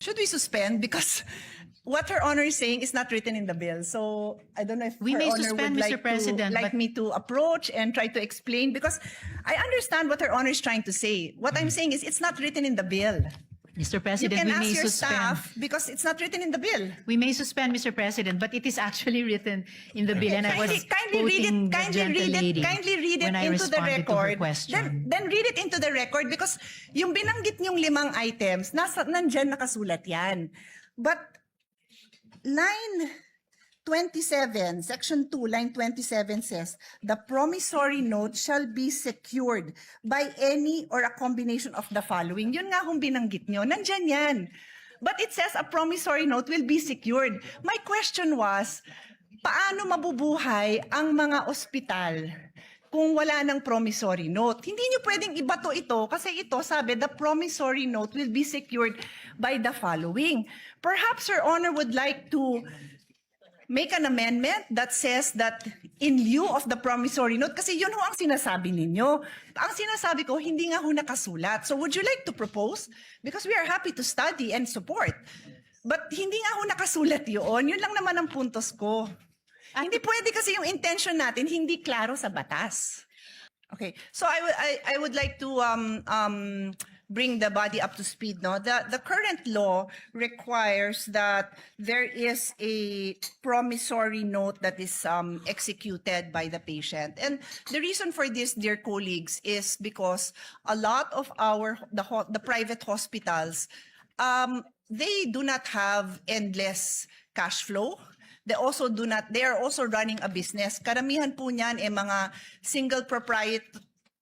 Should we suspend? Because what Her Honor is saying is not written in the bill. So I don't know if We Her may Honor suspend, would Mr. President, like but- me to approach and try to explain, because I understand what Her Honor is trying to say. What I'm saying is it's not written in the bill. Mr. You President, can we ask may your suspend. staff because it's not written in the bill. We may suspend, Mr. President, but it is actually written in the bill, and I was Kindly read quoting it. the gentle lady Kindly read it when I into the responded to her record. question. Then read it into the record, because yung binanggit niyong 5 items, nandyan nakasulat yan. But line 27, section 2, line 27 says, the promissory note shall be secured by any or a combination of the following. Yun nga kung binanggit nyo, nandyan yan. But it says a promissory note will be secured. My question was, paano mabubuhay ang mga ospital kung wala ng promissory note? Hindi nyo pwedeng ibato ito kasi ito sabi, the promissory note will be secured by the following. Perhaps Your Honor would like to make an amendment that says that in lieu of the promissory note, kasi yun ho ang sinasabi ninyo. Ang sinasabi ko, hindi nga ho nakasulat. So would you like to propose? Because we are happy to study and support. But hindi nga ho nakasulat yun. Yun lang naman ang puntos ko. Hindi pwede kasi yung intention natin hindi klaro sa batas. Okay, so I would like to bring the body up to speed. No, the current law requires that there is a promissory note that is executed by the patient, and the reason for this, dear colleagues, is because a lot of the private hospitals, they do not have endless cash flow. They are also running a business. Karamihan po niyan mga single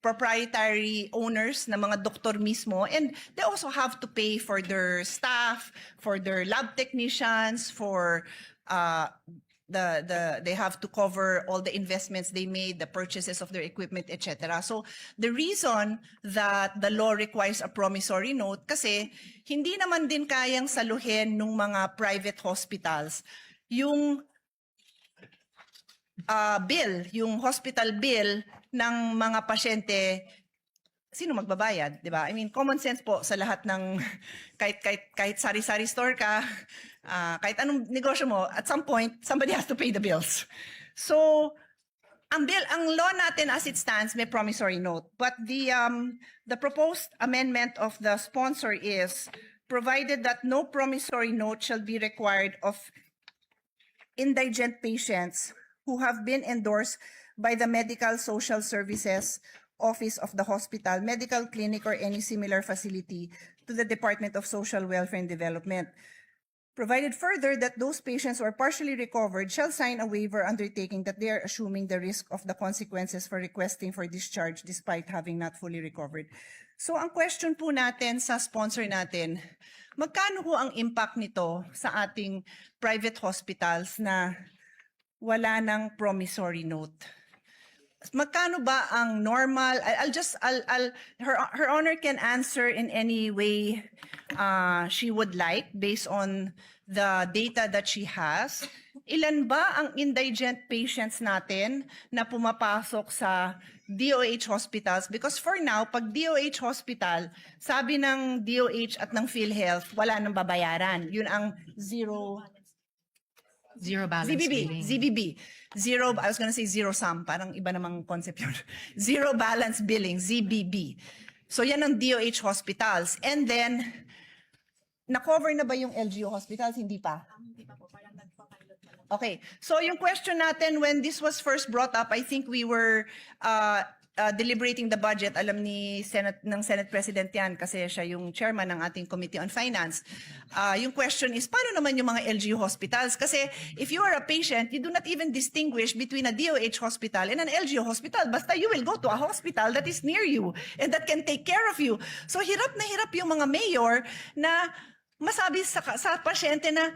proprietary owners na mga doktor mismo, and they also have to pay for their staff, for their lab technicians, for they have to cover all the investments they made, the purchases of their equipment, etc. So the reason that the law requires a promissory note, kasi hindi naman din kayang saluhin ng mga private hospitals yung yung hospital bill ng mga pasyente. Sino magbabayad, di ba? I mean, common sense po sa lahat ng kahit sari-sari store ka, kahit anong negosyo mo, at some point somebody has to pay the bills. So ang law natin as it stands may promissory note, but the proposed amendment of the sponsor is provided that no promissory note shall be required of indigent patients who have been endorsed by the Medical Social Services Office of the hospital, medical clinic, or any similar facility to the Department of Social Welfare and Development. Provided further that those patients who are partially recovered shall sign a waiver undertaking that they are assuming the risk of the consequences for requesting for discharge despite having not fully recovered. So ang question po natin sa sponsor natin, magkano ho ang impact nito sa ating private hospitals na wala ng promissory note? Magkano ba ang normal? Her Honor can answer in any way she would like based on the data that she has. Ilan ba ang indigent patients natin na pumapasok sa DOH hospitals? Because for now, pag DOH hospital, sabi ng DOH at ng PhilHealth, wala nang babayaran. Yun ang zero balance billing. ZBB. I was gonna say zero sum, parang iba namang concept yun. Zero balance billing, ZBB. So yan ang DOH hospitals. And then, na-cover na ba yung LGU hospitals? Hindi pa. Hindi pa po, parang nagpa-pilot pa lang. Okay. So yung question natin, when this was first brought up, I think we were deliberating the budget. Alam ni Senate President yan kasi siya yung chairman ng ating Committee on Finance. Yung question is, paano naman yung mga LGU hospitals? Kasi if you are a patient, you do not even distinguish between a DOH hospital and an LGU hospital. Basta you will go to a hospital that is near you and that can take care of you. So hirap na hirap yung mga mayor na masabi sa pasyente na,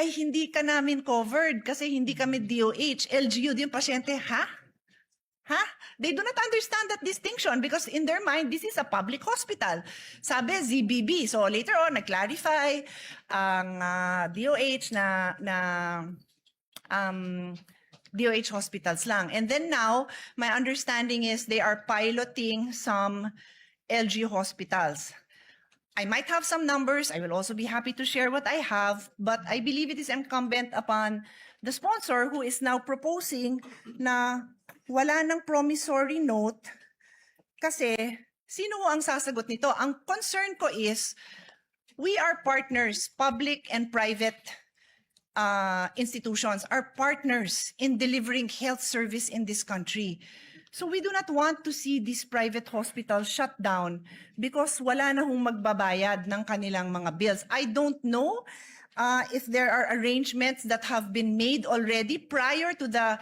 ay hindi ka namin covered kasi hindi kami DOH. LGU din pasyente, ha? They do not understand that distinction because in their mind, this is a public hospital. Sabi, ZBB. So later on, nag-clarify ang DOH na DOH hospitals lang. And then now, my understanding is they are piloting some LG hospitals. I might have some numbers. I will also be happy to share what I have, but I believe it is incumbent upon the sponsor who is now proposing na wala ng promissory note kasi sino ang sasagot nito? Ang concern ko is we are partners, public and private institutions are partners in delivering health service in this country. So we do not want to see these private hospitals shut down because wala na hong magbabayad ng kanilang mga bills. I don't know if there are arrangements that have been made already prior to the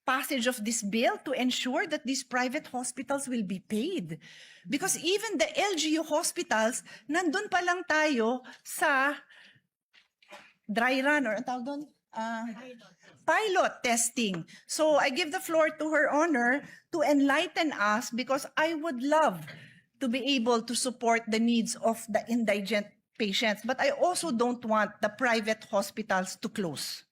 passage of this bill to ensure that these private hospitals will be paid. Because even the LGU hospitals, nandun pa lang tayo sa dry run or ang tawag doon? Pilot testing. So I give the floor to Her Honor to enlighten us because I would love to be able to support the needs of the indigent patients, but I also don't want the private hospitals to close.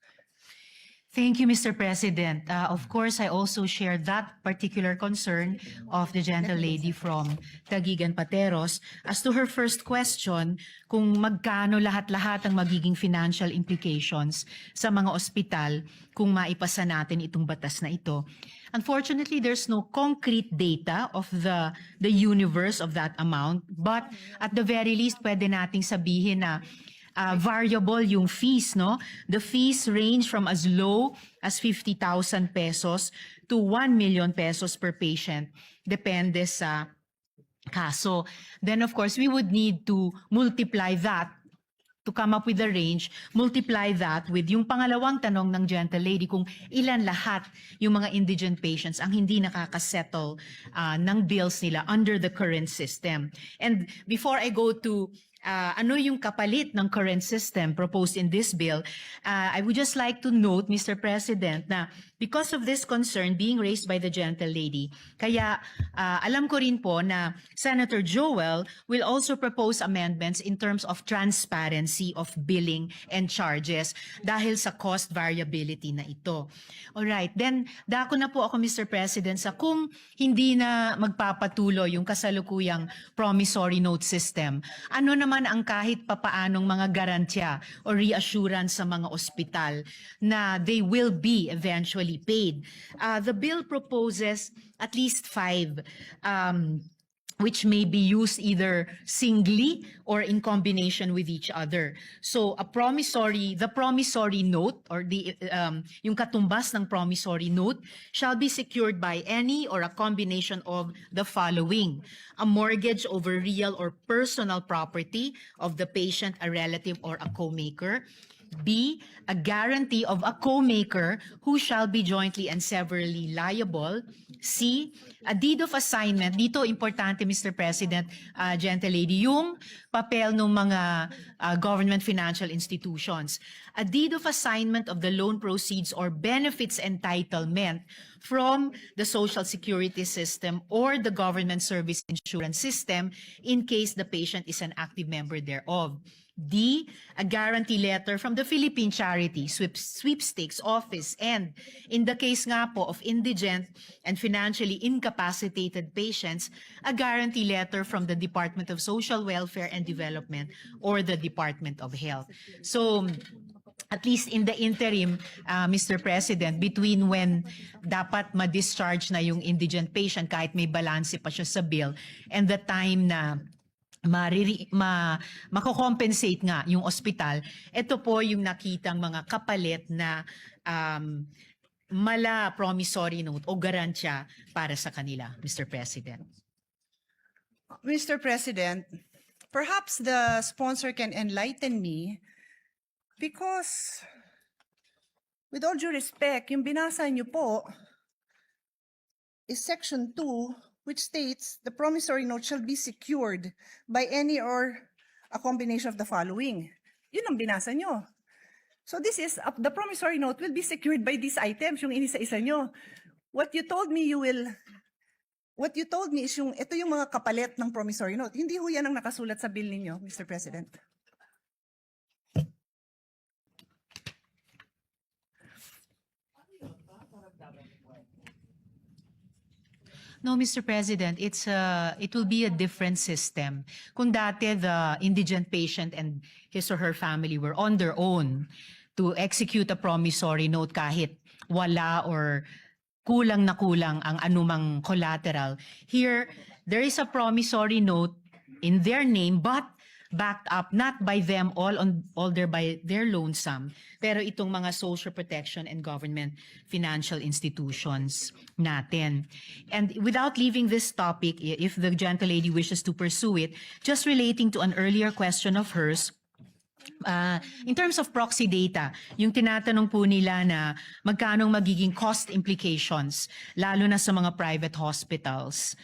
Thank you, Mr. President. Of course, I also share that particular concern of the gentle lady from Taguig Pateros. As to her first question, kung magkano lahat-lahat ang magiging financial implications sa mga ospital kung maipasa natin itong batas na ito. Unfortunately, there's no concrete data of the universe of that amount, but at the very least, pwede nating sabihin na variable yung fees, no? The fees range from as low as 50,000 pesos to 1 million pesos per patient. Depende sa kaso. Then of course, we would need to multiply that to come up with a range, multiply that with yung pangalawang tanong ng gentle lady kung ilan lahat yung mga indigent patients ang hindi nakakasettle ng bills nila under the current system. And before I go to ano yung kapalit ng current system proposed in this bill, I would just like to note, Mr. President, na because of this concern being raised by the gentle lady, kaya alam ko rin po na Senator Joel will also propose amendments in terms of transparency of billing and charges dahil sa cost variability na ito. Alright, then dako na po ako, Mr. President, sa kung hindi na magpapatuloy yung kasalukuyang promissory note system, ano naman ang kahit papaanong mga garantya o reassurance sa mga ospital na they will be eventually paid. The bill proposes at least 5 which may be used either singly or in combination with each other. So the promissory note or yung katumbas ng promissory note shall be secured by any or a combination of the following: a mortgage over real or personal property of the patient, a relative, or a co-maker. B, a guarantee of a co-maker who shall be jointly and severally liable. C, a deed of assignment. Dito importante, Mr. President, gentle lady, yung papel ng mga government financial institutions. A deed of assignment of the loan proceeds or benefits entitlement from the Social Security system or the government service insurance system in case the patient is an active member thereof. D, a guarantee letter from the Philippine Charity Sweepstakes Office, and in the case nga po of indigent and financially incapacitated patients, a guarantee letter from the Department of Social Welfare and Development or the Department of Health. So, at least in the interim, Mr. President, between when dapat ma-discharge na yung indigent patient kahit may balanse pa siya sa bill and the time na mako-compensate nga yung ospital, ito po yung nakitang mga kapalit na mala promissory note o garansya para sa kanila, Mr. President. Mr. President, perhaps the sponsor can enlighten me because, with all due respect, yung binasa niyo po is Section 2, which states the promissory note shall be secured by any or a combination of the following. Yun ang binasa nyo. So this is, the promissory note will be secured by these items, yung inisa-isa nyo. What you told me is yung, ito yung mga kapalit ng promissory note. Hindi ho yan ang nakasulat sa bill ninyo, Mr. President. No, Mr. President, it will be a different system. Kung dati the indigent patient and his or her family were on their own to execute a promissory note kahit wala or kulang na kulang ang anumang collateral. Here, there is a promissory note in their name but backed up not by them all their by their lonesome, pero itong mga social protection and government financial institutions natin. And without leaving this topic, if the gentlelady wishes to pursue it, just relating to an earlier question of hers, in terms of proxy data, yung tinatanong po nila na magkanong magiging cost implications, lalo na sa mga private hospitals,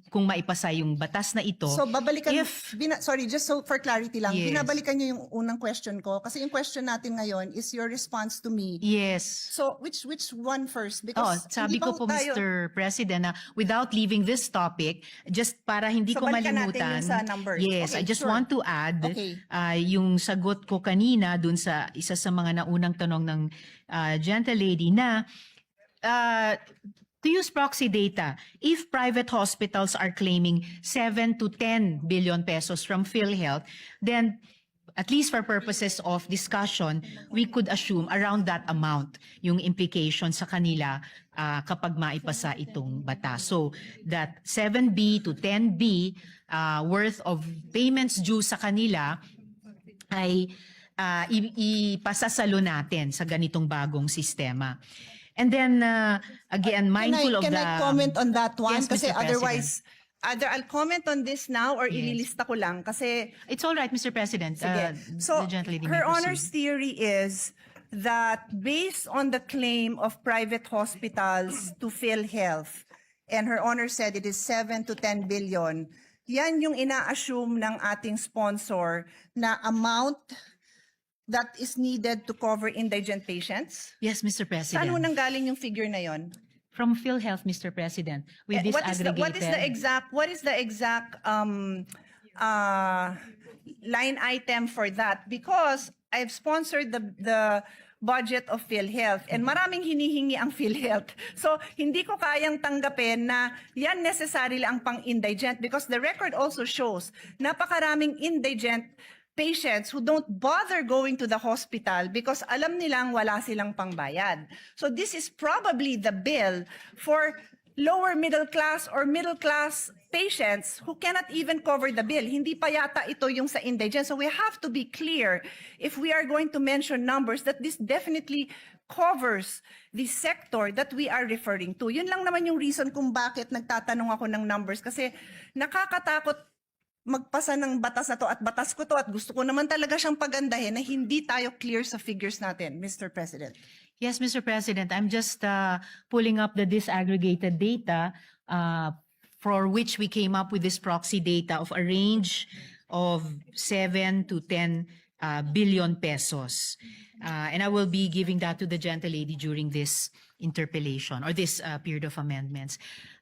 kung maipasa yung batas na ito. So babalikan, If- sorry, just so for clarity lang, Yes. binabalikan niyo yung unang question ko kasi yung question natin ngayon is your response to me. Yes. So which one first? Oh, Because sabi hindi ko ba po, tayo- Mr. President, na without leaving this topic, just para hindi So, ko balikan natin malimutan. yung sa numbers. Yes, Okay, I just sure. want to add Okay. yung sagot ko kanina dun sa isa sa mga naunang tanong ng gentlelady na to use proxy data, if private hospitals are claiming 7 to 10 billion pesos from PhilHealth, then at least for purposes of discussion, we could assume around that amount yung implication sa kanila kapag maipasa itong batas. So that 7B to 10B worth of payments due sa kanila ay ipasasalo natin sa ganitong bagong sistema. And then, again, mindful of the... Can I comment on that one? Yes, Kasi Mr. President. otherwise, either I'll comment on this now or ililista ko lang kasi It's all right, Mr. President. sige. So The gentlelady may her proceed. honor's theory is that based on the claim of private hospitals to PhilHealth, and her honor said it is 7 to 10 billion, yan yung ina-assume ng ating sponsor na amount that is needed to cover indigent patients. Yes, Mr. President. Saan mo nanggaling yung figure na yon? From PhilHealth, Mr. President, with this What is the aggregated... exact line item for that? Because I've sponsored the budget of PhilHealth and maraming hinihingi ang PhilHealth. So hindi ko kayang tanggapin na yan necessarily ang pang-indigent because the record also shows napakaraming indigent patients who don't bother going to the hospital because alam nilang wala silang pangbayad. So this is probably the bill for lower middle class or middle class patients who cannot even cover the bill. Hindi pa yata ito yung sa indigent. So we have to be clear if we are going to mention numbers that this definitely covers the sector that we are referring to. Yun lang naman yung reason kung bakit nagtatanong ako ng numbers kasi nakakatakot magpasa ng batas na to at batas ko to at gusto ko naman talaga siyang pagandahin na hindi tayo clear sa figures natin, Mr. President. Yes, Mr. President, I'm just pulling up the disaggregated data for which we came up with this proxy data of a range of 7 to 10 billion pesos. And I will be giving that to the gentlelady during this interpellation or this period of amendments.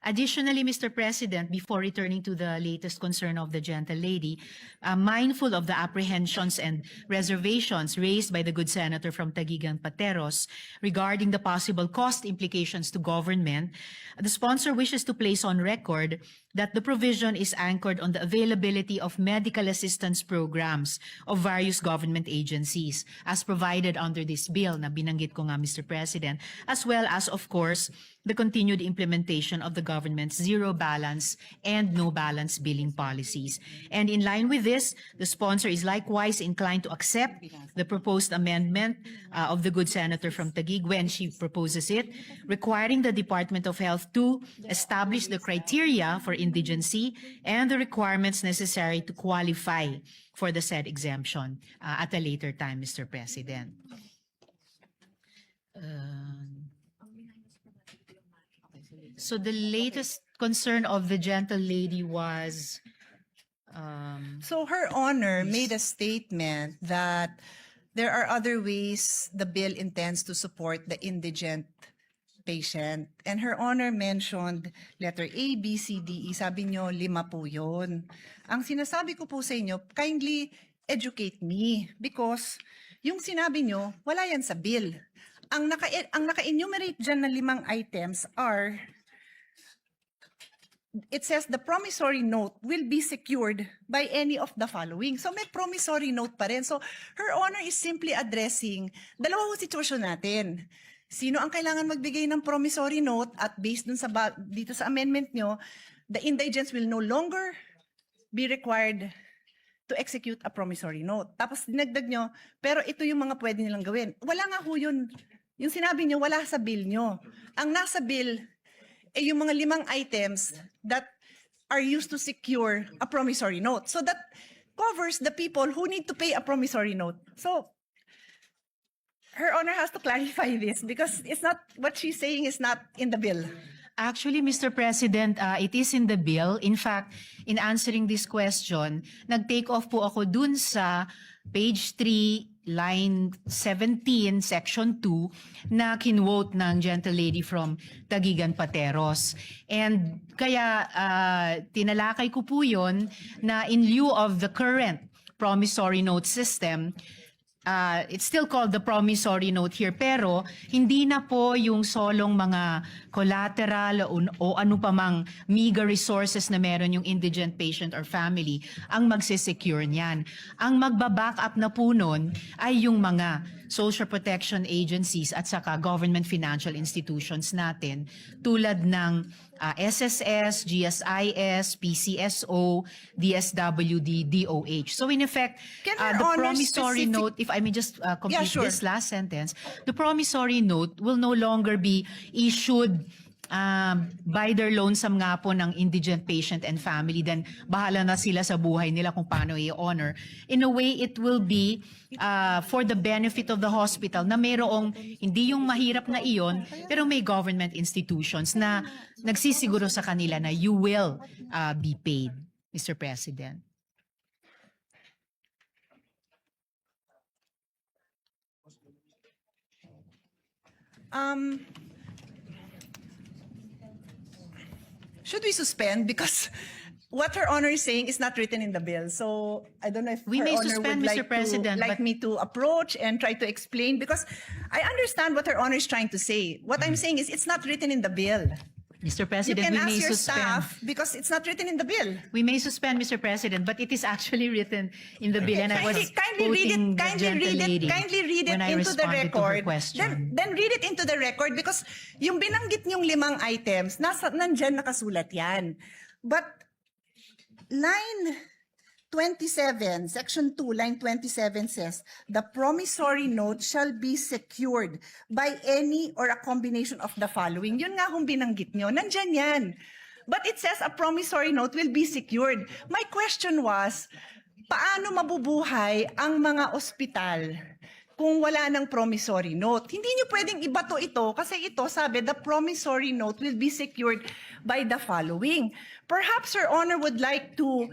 Additionally, Mr. President, before returning to the latest concern of the gentlelady, mindful of the apprehensions and reservations raised by the good senator from Taguig Pateros regarding the possible cost implications to government, the sponsor wishes to place on record that the provision is anchored on the availability of medical assistance programs of various government agencies as provided under this bill na binanggit ko nga, Mr. President, as well as, of course, the continued implementation of the government's zero balance and no balance billing policies. And in line with this, the sponsor is likewise inclined to accept the proposed amendment of the good senator from Taguig when she proposes it, requiring the Department of Health to establish the criteria for indigency and the requirements necessary to qualify for the said exemption at a later time, Mr. President. So the latest concern of the gentlelady was, So her honor made a statement that there are other ways the bill intends to support the indigent patient. And her honor mentioned letter A, B, C, D, E. Sabi nyo, 5 po yun. Ang sinasabi ko po sa inyo, kindly educate me because yung sinabi nyo, wala yan sa bill. Ang naka-enumerate dyan na 5 items are it says the promissory note will be secured by any of the following. So may promissory note pa rin. So Her Honor is simply addressing dalawang sitwasyon natin. Sino ang kailangan magbigay ng promissory note at based dun sa dito sa amendment nyo, the indigents will no longer be required to execute a promissory note. Tapos dinagdag nyo, pero ito yung mga pwede nilang gawin. Wala nga ho yun. Yung sinabi nyo, wala sa bill nyo. Ang nasa bill ay yung mga 5 items that are used to secure a promissory note. So that covers the people who need to pay a promissory note. So Her Honor has to clarify this because it's not, what she's saying is not in the bill. Actually, Mr. President, it is in the bill. In fact, in answering this question, nag-take off po ako dun sa page 3, line 17, section 2, na kinwote ng gentle lady from Taguigan Pateros. And kaya tinalakay ko po yun na in lieu of the current promissory note system, it's still called the promissory note here, pero hindi na po yung solong mga collateral o ano pa mang meager resources na meron yung indigent patient or family ang magsisecure niyan. Ang magbaback up na po nun ay yung mga social protection agencies at saka government financial institutions natin tulad ng SSS, GSIS, PCSO, DSWD, DOH. So in effect, Can Her the Honor promissory specific- note, if I may just complete Yeah, sure. this last sentence, the promissory note will no longer be issued by their lonesome nga po ng indigent patient and family, then bahala na sila sa buhay nila kung paano i-honor. In a way, it will be for the benefit of the hospital na mayroong hindi yung mahirap na iyon, pero may government institutions na nagsisiguro sa kanila na you will be paid, Mr. President. Should we suspend? Because what Her Honor is saying is not written in the bill. So I don't know if We Her may Honor suspend, would Mr. President, like but- me to approach and try to explain, because I understand what Her Honor is trying to say. What I'm saying is it's not written in the bill. Mr. You President, can we ask may your suspend. staff because it's not written in the bill. We may suspend, Mr. President, but it is actually written in the bill, and I was Kindly read quoting it. the gentle lady Kindly read it when I into the responded to her record. question. Then read it into the record because yung binanggit niyong 5 items, nandyan nakasulat yan. But line 27, section 2, line 27 says, the promissory note shall be secured by any or a combination of the following. Yun nga kung binanggit nyo, nandyan yan. But it says a promissory note will be secured. My question was, paano mabubuhay ang mga ospital kung wala ng promissory note? Hindi nyo pwedeng ibato ito kasi ito sabi, the promissory note will be secured by the following. Perhaps Your Honor would like to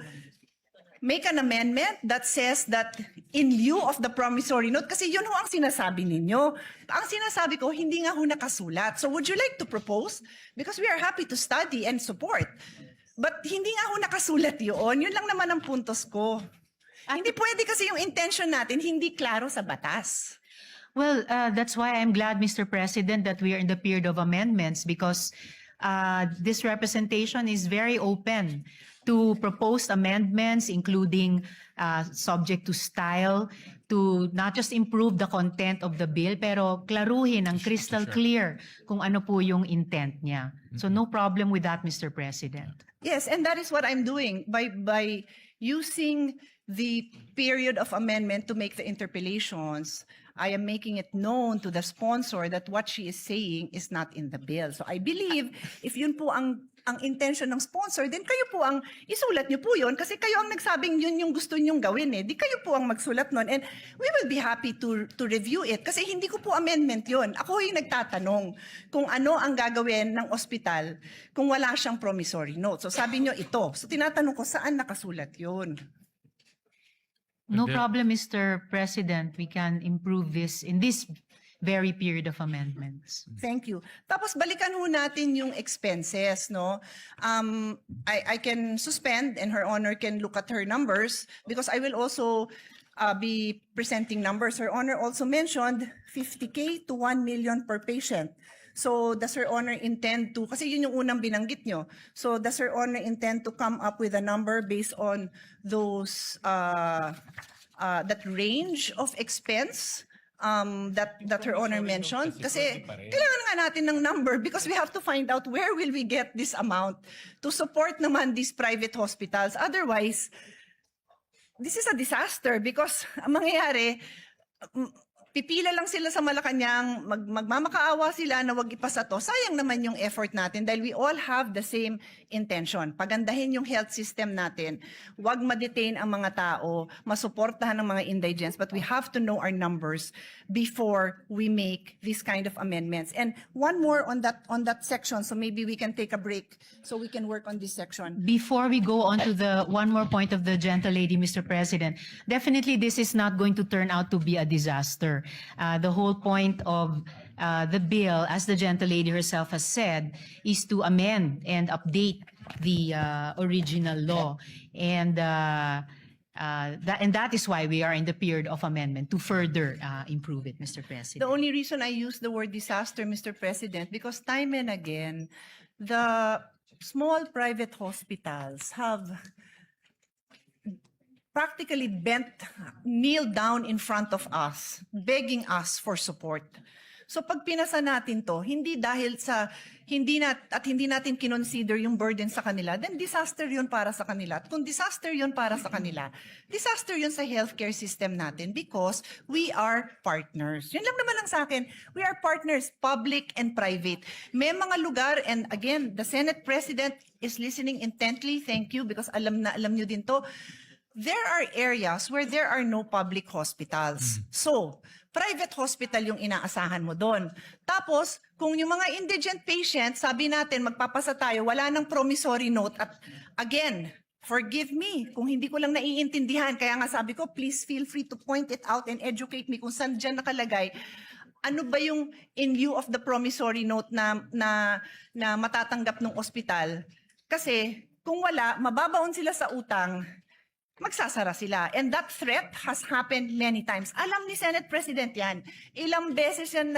make an amendment that says that in lieu of the promissory note, kasi yun ho ang sinasabi ninyo. Ang sinasabi ko, hindi nga ho nakasulat. So would you like to propose? Because we are happy to study and support. But hindi nga ho nakasulat yun. Yun lang naman ang puntos ko. Hindi pwede kasi yung intention natin, hindi klaro sa batas. Well, that's why I'm glad, Mr. President, that we are in the period of amendments because this representation is very open to proposed amendments, including subject to style, to not just improve the content of the bill, pero klaruhin ang crystal clear kung ano po yung intent niya. So no problem with that, Mr. President. Yes, and that is what I'm doing by using the period of amendment to make the interpellations. I am making it known to the sponsor that what she is saying is not in the bill. So I believe if yun po ang intention ng sponsor, then kayo po ang isulat niyo po yun kasi kayo ang nagsabing yun yung gusto niyong gawin eh. Di kayo po ang magsulat nun and we will be happy to review it kasi hindi ko po amendment yun. Ako yung nagtatanong kung ano ang gagawin ng ospital kung wala siyang promissory note. So sabi niyo ito. So tinatanong ko saan nakasulat yun? No problem, Mr. President. We can improve this in this very period of amendments. Thank you. Tapos balikan ho natin yung expenses, no? I can suspend and Her Honor can look at her numbers because I will also be presenting numbers. Her Honor also mentioned 50K to 1 million per patient. So does Her Honor intend to, kasi yun yung unang binanggit nyo, so does Her Honor intend to come up with a number based on those, that range of expense that Her Honor mentioned? Kasi kailangan nga natin ng number because we have to find out where will we get this amount to support naman these private hospitals. Otherwise, this is a disaster because ang mangyayari, pipila lang sila sa Malacanang, magmamakaawa sila na wag ipasa to. Sayang naman yung effort natin dahil we all have the same intention. Pagandahin yung health system natin. Wag ma-detain ang mga tao, masuportahan ng mga indigents, but we have to know our numbers before we make these kind of amendments. And one more on that section, so maybe we can take a break so we can work on this section. Before we go on to the one more point of the gentle lady, Mr. President, definitely this is not going to turn out to be a disaster. The whole point of the bill, as the gentle lady herself has said, is to amend and update the original law. And that is why we are in the period of amendment to further improve it, Mr. President. The only reason I use the word disaster, Mr. President, because time and again, the small private hospitals have practically kneeled down in front of us, begging us for support. So pag pinasa natin to, hindi dahil sa hindi natin kinonsider yung burden sa kanila, then disaster yun para sa kanila. At kung disaster yun para sa kanila, disaster yun sa healthcare system natin because we are partners. Yun lang naman ang sa akin. We are partners, public and private. May mga lugar, and again, the Senate President is listening intently. Thank you because alam nyo din to. There are areas where there are no public hospitals. So, private hospital yung inaasahan mo doon. Tapos, kung yung mga indigent patients, sabi natin, magpapasa tayo, wala nang promissory note. At again, forgive me kung hindi ko lang naiintindihan. Kaya nga sabi ko, please feel free to point it out and educate me kung saan dyan nakalagay. Ano ba yung in lieu of the promissory note na matatanggap ng ospital? Kasi, kung wala, mababaon sila sa utang, magsasara sila. And that threat has happened many times. Alam ni Senate President yan. Ilang beses yan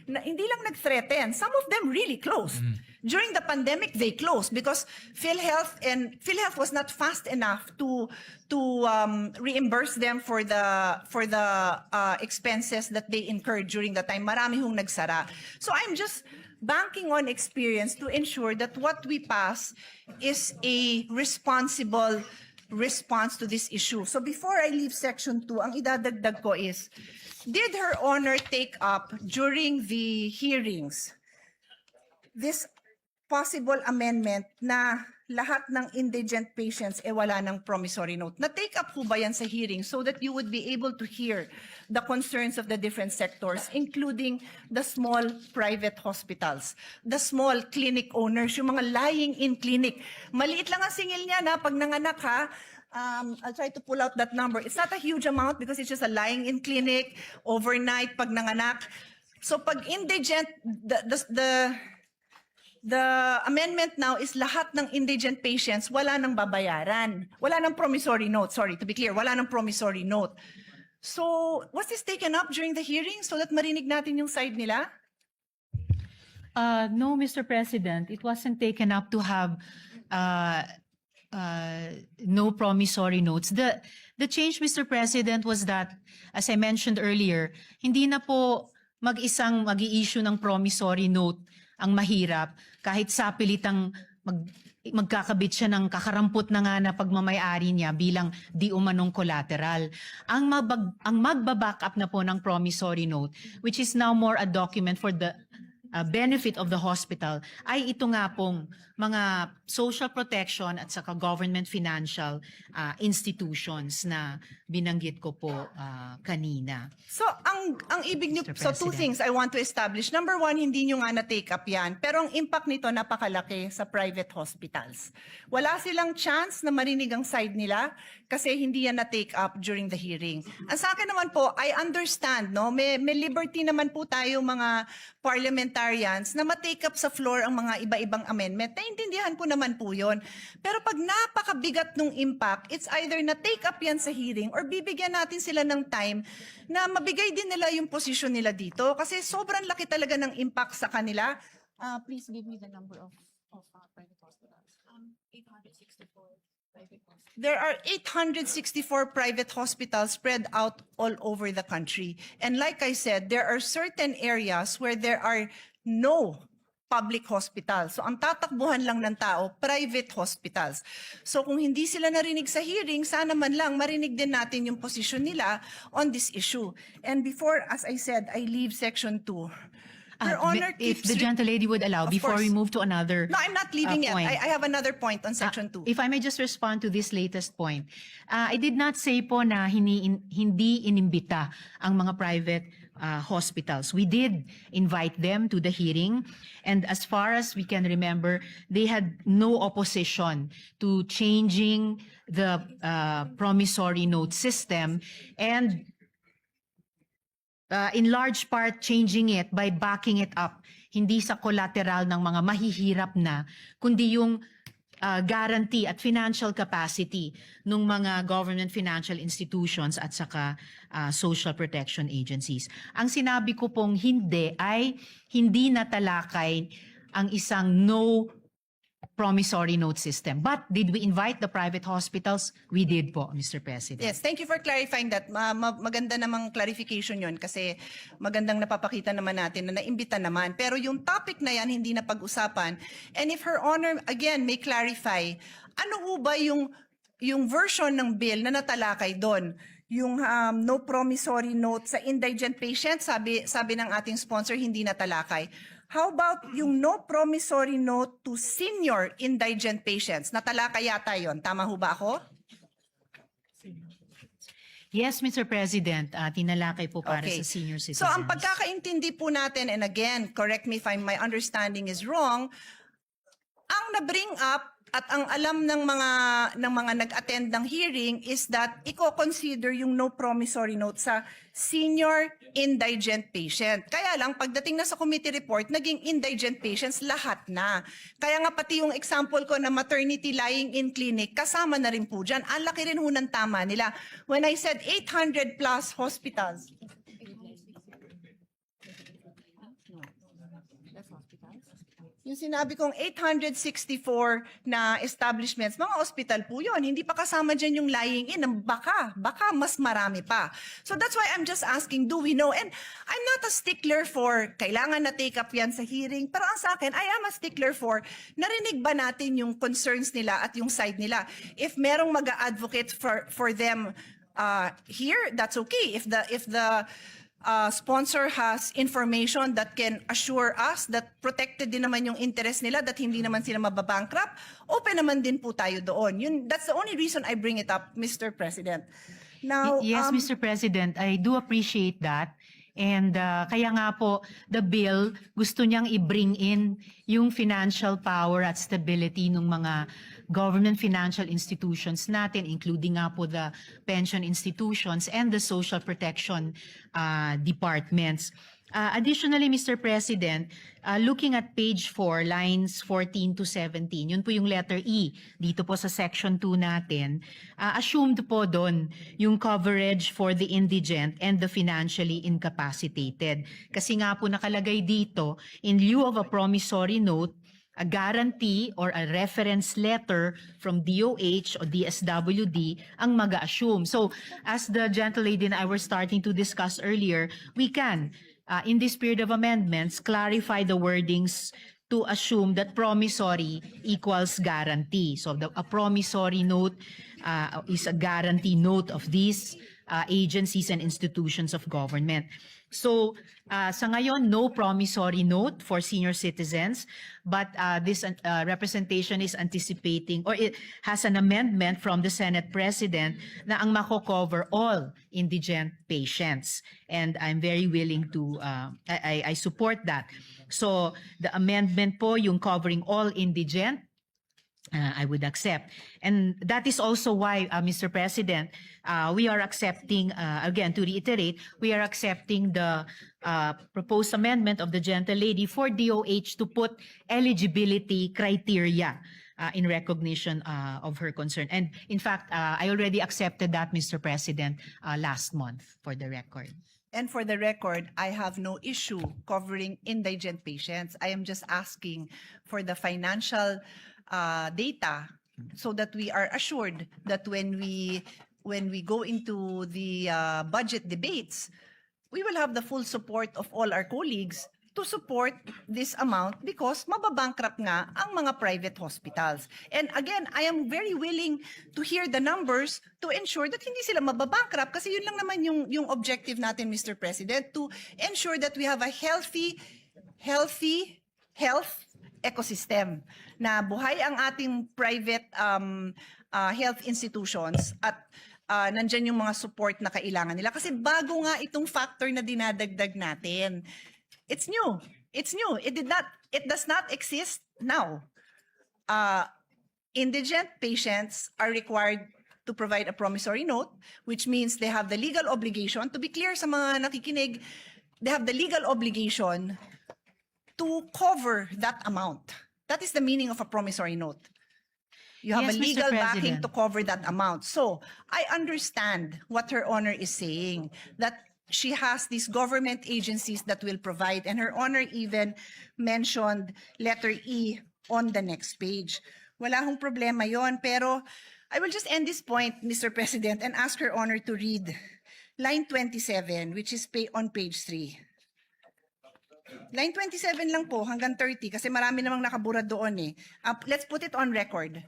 hindi lang nag-threaten. Some of them really closed. During the pandemic, they closed because PhilHealth was not fast enough to reimburse them for the expenses that they incurred during the time. Marami hong nagsara. So I'm just banking on experience to ensure that what we pass is a responsible response to this issue. So before I leave section 2, ang idadagdag ko is, did Her Honor take up during the hearings this possible amendment na lahat ng indigent patients wala ng promissory note? Na-take up po ba yan sa hearing so that you would be able to hear the concerns of the different sectors, including the small private hospitals, the small clinic owners, yung mga lying-in clinic. Maliit lang ang singil niya na pag nanganak ha, I'll try to pull out that number. It's not a huge amount because it's just a lying-in clinic, overnight pag nanganak. So pag indigent, the amendment now is lahat ng indigent patients wala nang babayaran. Wala nang promissory note. Sorry, to be clear, wala nang promissory note. So, was this taken up during the hearing so that marinig natin yung side nila? No, Mr. President, it wasn't taken up to have no promissory notes. The change, Mr. President, was that, as I mentioned earlier, hindi na po mag-isang mag-i-issue ng promissory note ang mahirap, kahit sapilitang magkakabit siya ng kakarampot na nga na pagmamayari niya bilang di umanong collateral. Ang magbaback up na po ng promissory note, which is now more a document for the benefit of the hospital, ay ito nga pong mga social protection at saka government financial institutions na binanggit ko po kanina. So, ang ibig niyo, Mr. so two President. things I want to establish. Number one, hindi niyo nga na-take up yan, pero ang impact nito napakalaki sa private hospitals. Wala silang chance na marinig ang side nila kasi hindi yan na-take up during the hearing. Ang sa akin naman po, I understand, no? May liberty naman po tayo mga parliamentarians na ma-take up sa floor ang mga iba-ibang amendment. Naintindihan ko naman naman po yun. Pero pag napakabigat nung impact, it's either na-take up yan sa hearing or bibigyan natin sila ng time na mabigay din nila yung posisyon nila dito. Kasi sobrang laki talaga ng impact sa kanila. Please give me the number of private hospitals. 864 private hospitals. There are 864 private hospitals spread out all over the country. And like I said, there are certain areas where there are no public hospitals. So ang tatakbuhan lang ng tao, private hospitals. So kung hindi sila narinig sa hearing, sana man lang marinig din natin yung position nila on this issue. And before, as I said, I leave Section 2. Your Honor if keeps the gentlelady would allow, Of before we course. move to another No, I'm not leaving yet. point. I have another point on Section 2. If I may just respond to this latest point. I did not say po na hindi inimbita ang mga private hospitals. We did invite them to the hearing, and as far as we can remember, they had no opposition to changing the promissory note system, and in large part changing it by backing it up, hindi sa collateral ng mga mahihirap na, kundi yung guarantee at financial capacity ng mga government financial institutions at saka social protection agencies. Ang sinabi ko pong hindi ay hindi natalakay ang isang no promissory note system. But did we invite the private hospitals? We did po, Mr. President. Yes, thank you for clarifying that. Maganda namang clarification yon kasi magandang napapakita naman natin na naimbita naman. Pero yung topic na yan hindi na pag-usapan. And if Her Honor, again, may clarify, ano ho ba yung version ng bill na natalakay doon? Yung no promissory note sa indigent patient, sabi ng ating sponsor, hindi natalakay. How about yung no promissory note to senior indigent patients? Natalakay yata yon. Tama ho ba ako? Yes, Mr. President, tinalakay po para sa senior citizens. So ang pagkakaintindi po natin, and again, correct me if my understanding is wrong, ang na-bring up at ang alam ng mga nag-attend ng hearing is that i-consider yung no promissory note sa senior indigent patient. Kaya lang, pagdating na sa committee report, naging indigent patients lahat na. Kaya nga pati yung example ko na maternity lying in clinic, kasama na rin po dyan. Ang laki rin ho ng tama nila. When I said 800 plus hospitals, yung sinabi kong 864 na establishments, mga hospital po yun. Hindi pa kasama dyan yung lying in. Baka mas marami pa. So that's why I'm just asking, do we know? And I'm not a stickler for kailangan na take up yan sa hearing. Pero ang sa akin, I am a stickler for narinig ba natin yung concerns nila at yung side nila. If merong mag-advocate for them here, that's okay. If the sponsor has information that can assure us that protected din naman yung interest nila, that hindi naman sila mababankrupt, open naman din po tayo doon. That's the only reason I bring it up, Mr. President. Now, yes, Mr. President, I do appreciate that. And kaya nga po, the bill, gusto niyang i-bring in yung financial power at stability ng mga government financial institutions natin, including nga po the pension institutions and the social protection departments. Additionally, Mr. President, looking at page 4, lines 14 to 17, yun po yung letter E dito po sa section 2 natin, assumed po doon yung coverage for the indigent and the financially incapacitated. Kasi nga po nakalagay dito, in lieu of a promissory note, a guarantee or a reference letter from DOH or DSWD ang mag-assume. So, as the gentlelady and I were starting to discuss earlier, we can, in this period of amendments, clarify the wordings to assume that promissory equals guarantee. So, a promissory note is a guarantee note of these agencies and institutions of government. So, sa ngayon, no promissory note for senior citizens, but this representation is anticipating, or it has an amendment from the Senate President na ang mako-cover all indigent patients. And I'm very willing to, I support that. So, the amendment po, yung covering all indigent, I would accept. And that is also why, Mr. President, we are accepting, again, to reiterate, we are accepting the proposed amendment of the gentlelady for DOH to put eligibility criteria in recognition of her concern. And in fact, I already accepted that, Mr. President, last month, for the record. And for the record, I have no issue covering indigent patients. I am just asking for the financial data so that we are assured that when we go into the budget debates, we will have the full support of all our colleagues to support this amount because mababankrupt nga ang mga private hospitals. And again, I am very willing to hear the numbers to ensure that hindi sila mababankrupt kasi yun lang naman yung objective natin, Mr. President, to ensure that we have a healthy health ecosystem na buhay ang ating private health institutions at nandyan yung mga support na kailangan nila. Kasi bago nga itong factor na dinadagdag natin. It's new. It's new. It does not exist now. Indigent patients are required to provide a promissory note, which means they have the legal obligation, to be clear sa mga nakikinig, they have the legal obligation to cover that amount. That is the meaning of a promissory note. You have Yes, a Mr. legal backing President. to cover that amount. So I understand what Her Honor is saying, that she has these government agencies that will provide, and Her Honor even mentioned letter E on the next page. Wala hong problema yon, pero I will just end this point, Mr. President, and ask Her Honor to read line 27, which is on page 3. Line 27 lang po, hanggang 30, kasi marami namang nakabura doon eh. Let's put it on record.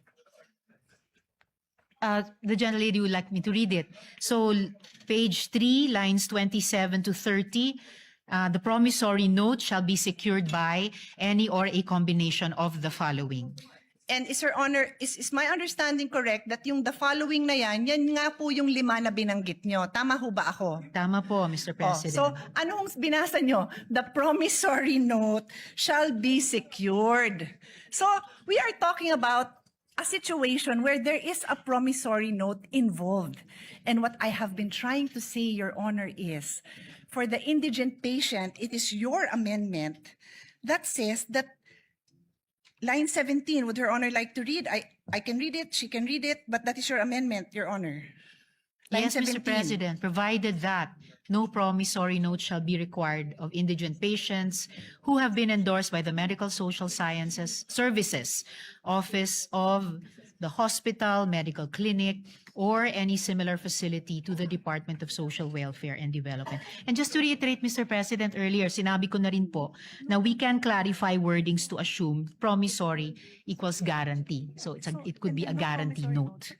The gentlelady would like me to read it. So page 3, lines 27 to 30, the promissory note shall be secured by any or a combination of the following. And is Her Honor, is my understanding correct that yung the following na yan nga po yung 5 na binanggit nyo? Tama ho ba ako? Tama po, Mr. President. So, anong binasa nyo? The promissory note shall be secured. So, we are talking about a situation where there is a promissory note involved. And what I have been trying to say, Your Honor, is for the indigent patient, it is your amendment that says that line 17, would Her Honor like to read? I can read it, she can read it, but that is your amendment, Your Honor. Line Yes, Mr. 17. President, provided that no promissory note shall be required of indigent patients who have been endorsed by the Medical Social Sciences Services Office of the hospital, medical clinic, or any similar facility to the Department of Social Welfare and Development. And just to reiterate, Mr. President, earlier, sinabi ko na rin po na we can clarify wordings to assume promissory equals guarantee. So it could be a guarantee note.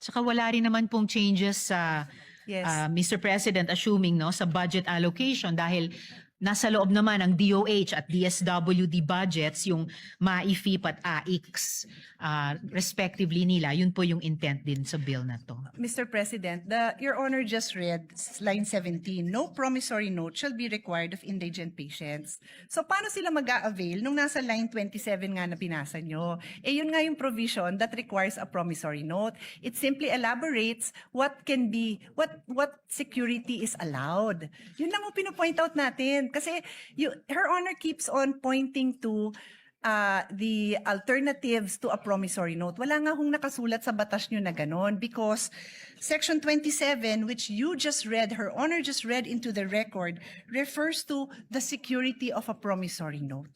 Saka wala rin naman pong changes sa Yes. Mr. President, assuming sa budget allocation dahil nasa loob naman ng DOH at DSWD budgets yung MAIFIP at AIX respectively nila. Yun po yung intent din sa bill na to. Mr. President, Your Honor just read line 17, no promissory note shall be required of indigent patients. So paano sila mag-a-avail nung nasa line 27 nga na pinasa nyo? Yun nga yung provision that requires a promissory note. It simply elaborates what can be, what security is allowed. Yun lang yung pinopoint out natin. Kasi Her Honor keeps on pointing to the alternatives to a promissory note. Wala nga hong nakasulat sa batas nyo na ganon because Section 27, which you just read, Her Honor just read into the record, refers to the security of a promissory note.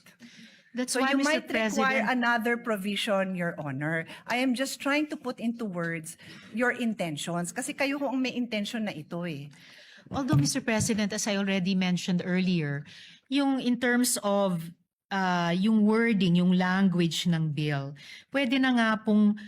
That's So why, you Mr. might require President, another provision, Your Honor. I am just trying to put into words your intentions kasi kayo ho ang may intention na ito eh. although, Mr. President, as I already mentioned earlier, yung in terms of yung wording, yung language ng bill, pwede na nga pong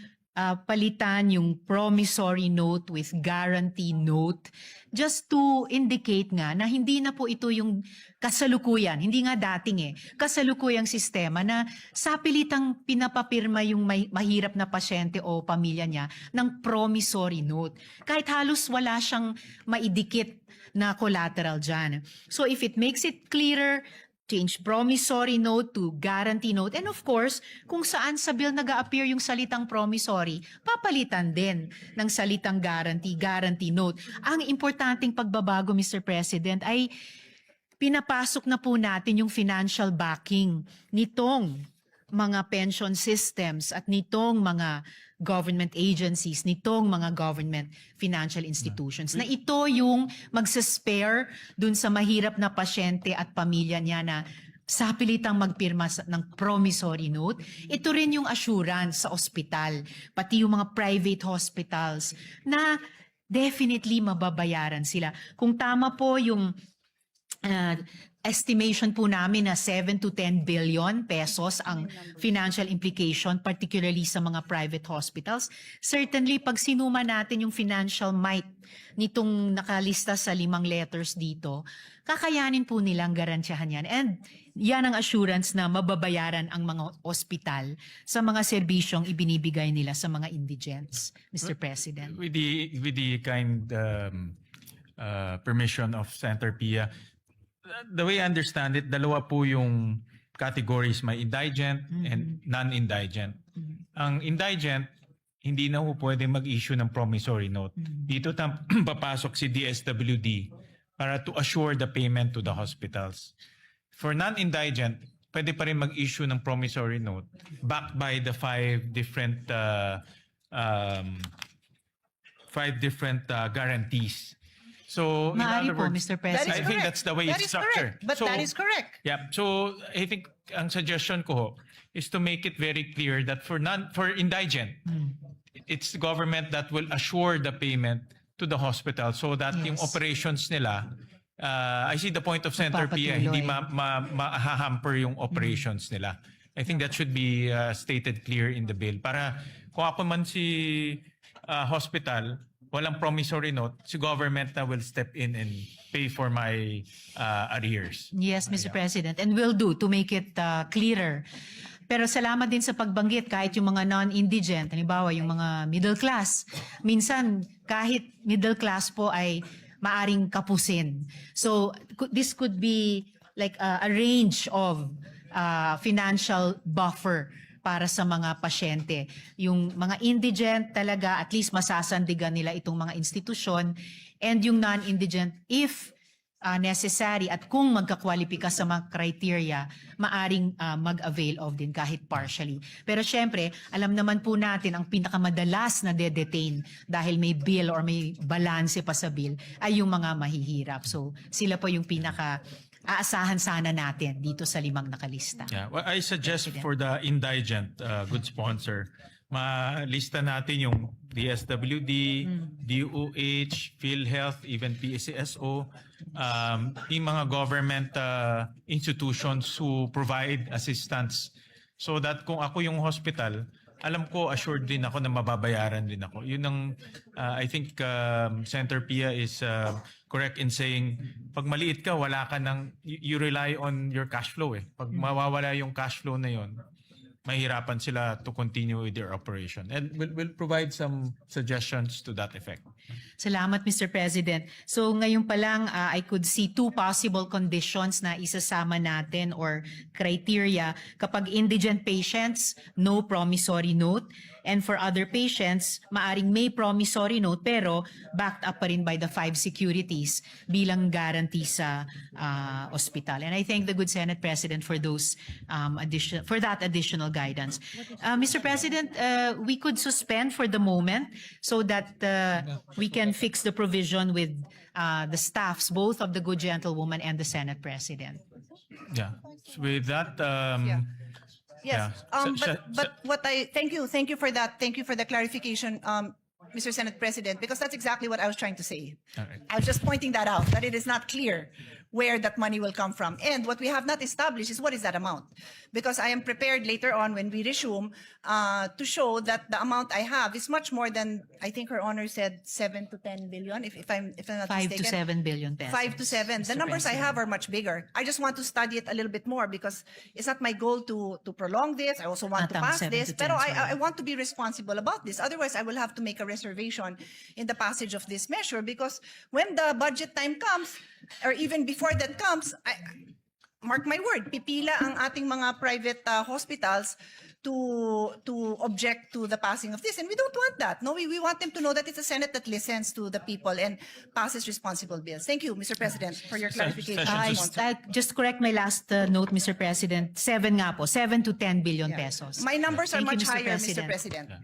palitan yung promissory note with guarantee note just to indicate nga na hindi na po ito yung kasalukuyan, hindi nga dating kasalukuyang sistema na sapilitang pinapapirma yung mahirap na pasyente o pamilya niya ng promissory note. Kahit halos wala siyang maidikit na collateral dyan. So if it makes it clearer change promissory note to guarantee note. And of course, kung saan sa bill nag-a-appear yung salitang promissory, papalitan din ng salitang guarantee note. Ang importanteng pagbabago, Mr. President, ay pinapasok na po natin yung financial backing nitong mga pension systems at nitong mga government agencies, nitong mga government financial institutions, na ito yung magsaspare dun sa mahirap na pasyente at pamilya niya na sa pilitang magpirma ng promissory note. Ito rin yung assurance sa ospital, pati yung mga private hospitals na definitely mababayaran sila. Kung tama po yung estimation po namin na 7 to 10 billion pesos ang financial implication, particularly sa mga private hospitals. Certainly, pag sinuma natin yung financial might nitong nakalista sa 5 letters dito, kakayanin po nilang garantyahan yan. And yan ang assurance na mababayaran ang mga ospital sa mga serbisyong ibinibigay nila sa mga indigents, Mr. President. With the kind permission of Senator Pia, the way I understand it, dalawa po yung categories, may indigent and non-indigent. Ang indigent, hindi na po pwede mag-issue ng promissory note. Dito papasok si DSWD para to assure the payment to the hospitals. For non-indigent, pwede pa rin mag-issue ng promissory note backed by the 5 different guarantees. So, in Maaari other po, words, Mr. President. I think that's the way it's structured. But that is correct. Yeah. So I think ang suggestion ko ho is to make it very clear that for indigent, it's the government that will assure the payment to the hospital so that yung operations nila, I see the point of Senator Pia, hindi ma-hamper yung operations nila. I think that should be stated clear in the bill. Para kung ako man si hospital, walang promissory note, si government na will step in and pay for my arrears. Yes, Mr. President, and will do to make it clearer. Pero salamat din sa pagbanggit kahit yung mga non-indigent, halimbawa yung mga middle class. Minsan, kahit middle class po ay maaring kapusin. So, this could be like a range of financial buffer para sa mga pasyente. Yung mga indigent talaga, at least masasandigan nila itong mga institusyon, and yung non-indigent, if necessary at kung magkakwalipika sa mga criteria, maaring mag-avail of din kahit partially. Pero syempre, alam naman po natin ang pinakamadalas na de-detain dahil may bill or may balanse pa sa bill ay yung mga mahihirap. So sila po yung aasahan sana natin dito sa 5 nakalista. Yeah, well, I suggest for the indigent good sponsor, malista natin yung DSWD, DOH, PhilHealth, even PCSO, yung mga government institutions who provide assistance so that kung ako yung hospital, alam ko, assured din ako na mababayaran din ako. Yun ang, I think Senator Pia is correct in saying, pag maliit ka, wala ka ng, you rely on your cash flow eh. Pag mawawala yung cash flow na yun, mahirapan sila to continue with their operation. And we'll provide some suggestions to that effect. Salamat, Mr. President. So ngayon pa lang, I could see 2 possible conditions na isasama natin or criteria. Kapag indigent patients, no promissory note. And for other patients, maaring may promissory note pero backed up pa rin by the 5 securities bilang guarantee sa ospital. And I thank the good Senate President for those that additional guidance. Mr. President, we could suspend for the moment so that we can fix the provision with the staffs, both of the good gentlewoman and the Senate President. Yeah. So with that, Yes, yeah. but what thank you for that. Thank you for the clarification, Mr. Senate President, because that's exactly what I was trying to say. All right. I was just pointing that out, that it is not clear where that money will come from. And what we have not established is what is that amount. Because I am prepared later on when we resume to show that the amount I have is much more than, I think her honor said 7 to 10 billion, if I'm not 5 mistaken. to 7 billion pesos. 5 to 7. The Mr. numbers I President. have are much bigger. I just want to study it a little bit more because it's not my goal to prolong this. I also want to Not pass 7 this. to 10, Pero I sorry. want to be responsible about this. Otherwise, I will have to make a reservation in the passage of this measure because when the budget time comes, or even before that comes, mark my word, pipila ang ating mga private hospitals to object to the passing of this. And we don't want that. No, we want them to know that it's a Senate that listens to the people and passes responsible bills. Thank you, Mr. President, for your clarification. Just correct my last note, Mr. President. 7 to 10 billion pesos. My numbers are Thank you, much Mr. higher, Mr. President. President.